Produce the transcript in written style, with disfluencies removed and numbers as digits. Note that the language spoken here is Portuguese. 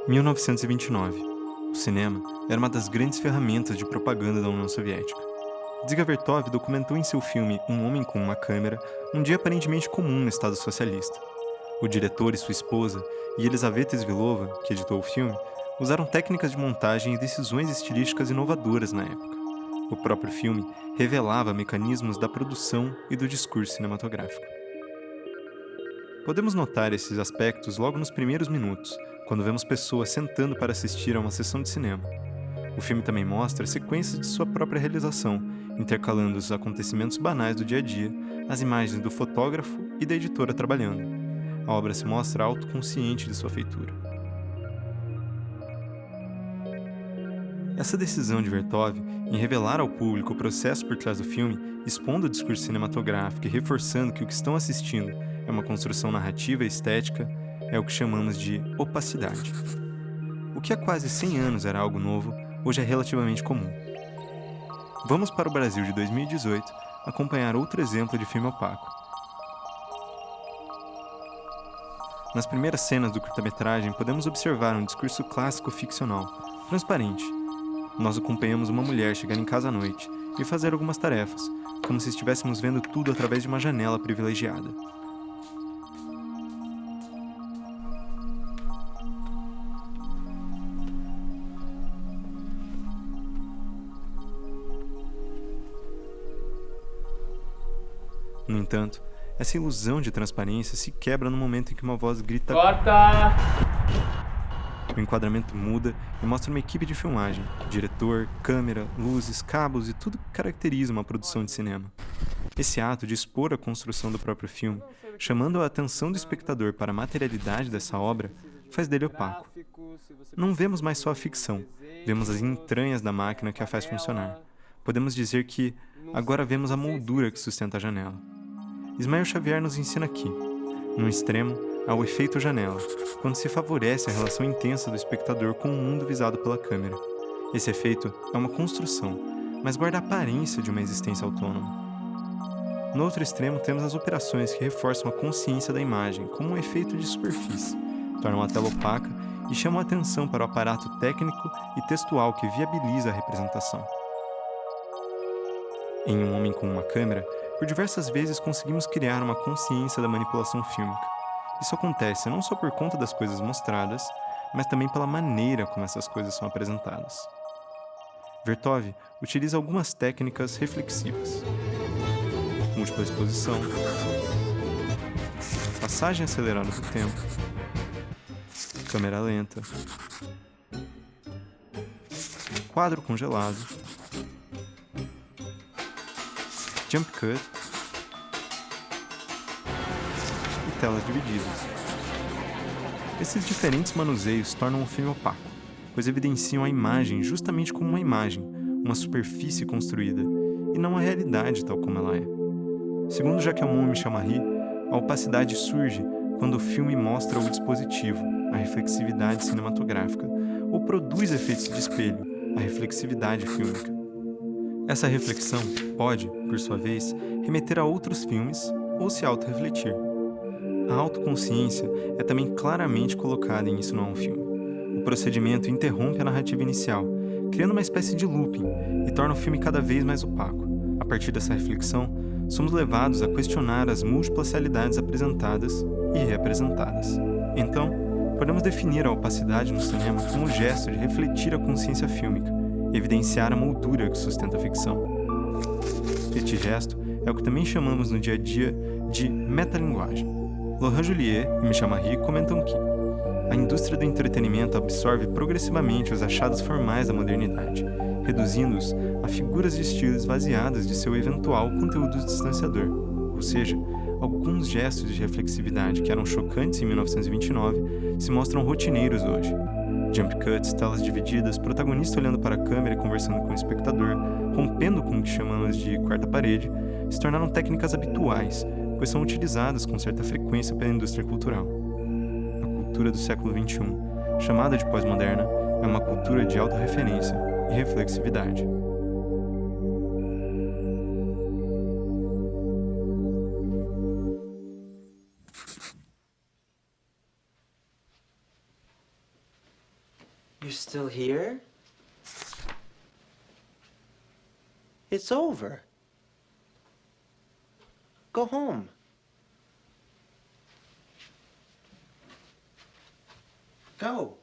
(1929). O cinema era uma das grandes ferramentas de propaganda da União Soviética. Dziga Vertov documentou em seu filme Um Homem com uma Câmera um dia aparentemente comum no Estado socialista. O diretor e sua esposa, Elizaveta Svilova, que editou o filme, usaram técnicas de montagem e decisões estilísticas inovadoras na época. O próprio filme revelava mecanismos da produção e do discurso cinematográfico. Podemos notar esses aspectos logo nos primeiros minutos, quando vemos pessoas sentando para assistir a uma sessão de cinema. O filme também mostra sequências de sua própria realização, intercalando os acontecimentos banais do dia a dia, as imagens do fotógrafo e da editora trabalhando. A obra se mostra autoconsciente de sua feitura. Essa decisão de Vertov em revelar ao público o processo por trás do filme, expondo o discurso cinematográfico e reforçando que o que estão assistindo é uma construção narrativa e estética, é o que chamamos de opacidade. O que há quase 100 anos era algo novo, hoje é relativamente comum. Vamos para o Brasil de 2018 acompanhar outro exemplo de filme opaco. Nas primeiras cenas do curta-metragem, podemos observar um discurso clássico ficcional, transparente. Nós acompanhamos uma mulher chegar em casa à noite e fazer algumas tarefas, como se estivéssemos vendo tudo através de uma janela privilegiada. No entanto, essa ilusão de transparência se quebra no momento em que uma voz grita "Corta!". O enquadramento muda e mostra uma equipe de filmagem, diretor, câmera, luzes, cabos e tudo que caracteriza uma produção de cinema. Esse ato de expor a construção do próprio filme, chamando a atenção do espectador para a materialidade dessa obra, faz dele opaco. Não vemos mais só a ficção, vemos as entranhas da máquina que a faz funcionar. Podemos dizer que agora vemos a moldura que sustenta a janela. Ismael Xavier nos ensina aqui. No extremo, há o efeito janela, quando se favorece a relação intensa do espectador com o mundo visado pela câmera. Esse efeito é uma construção, mas guarda a aparência de uma existência autônoma. No outro extremo, temos as operações que reforçam a consciência da imagem, como um efeito de superfície, tornam a tela opaca e chamam a atenção para o aparato técnico e textual que viabiliza a representação. Em Um Homem com uma Câmera, por diversas vezes conseguimos criar uma consciência da manipulação fílmica. Isso acontece não só por conta das coisas mostradas, mas também pela maneira como essas coisas são apresentadas. Vertov utiliza algumas técnicas reflexivas: múltipla exposição, passagem acelerada do tempo, câmera lenta, quadro congelado, jump cut e telas divididas. Esses diferentes manuseios tornam o filme opaco, pois evidenciam a imagem justamente como uma imagem, uma superfície construída, e não a realidade tal como ela é. Segundo Jacquemont Michel Marie, a opacidade surge quando o filme mostra o dispositivo, a reflexividade cinematográfica, ou produz efeitos de espelho, a reflexividade fílmica. Essa reflexão pode, por sua vez, remeter a outros filmes ou se autorrefletir. A autoconsciência é também claramente colocada em Isso Não é um Filme. O procedimento interrompe a narrativa inicial, criando uma espécie de looping e torna o filme cada vez mais opaco. A partir dessa reflexão, somos levados a questionar as múltiplas realidades apresentadas e reapresentadas. Então, podemos definir a opacidade no cinema como um gesto de refletir a consciência fílmica, evidenciar a moldura que sustenta a ficção. Este gesto é o que também chamamos no dia a dia de metalinguagem. Laurent Juliet e Michel Marie comentam que a indústria do entretenimento absorve progressivamente os achados formais da modernidade, reduzindo-os a figuras de estilo esvaziadas de seu eventual conteúdo distanciador, ou seja, alguns gestos de reflexividade que eram chocantes em 1929 se mostram rotineiros hoje. Jump cuts, telas divididas, protagonista olhando para a câmera e conversando com o espectador, rompendo com o que chamamos de quarta parede, se tornaram técnicas habituais, pois são utilizadas com certa frequência pela indústria cultural. A cultura do século XXI, chamada de pós-moderna, é uma cultura de autorreferência e reflexividade. You're still here? It's over. Go home. Go.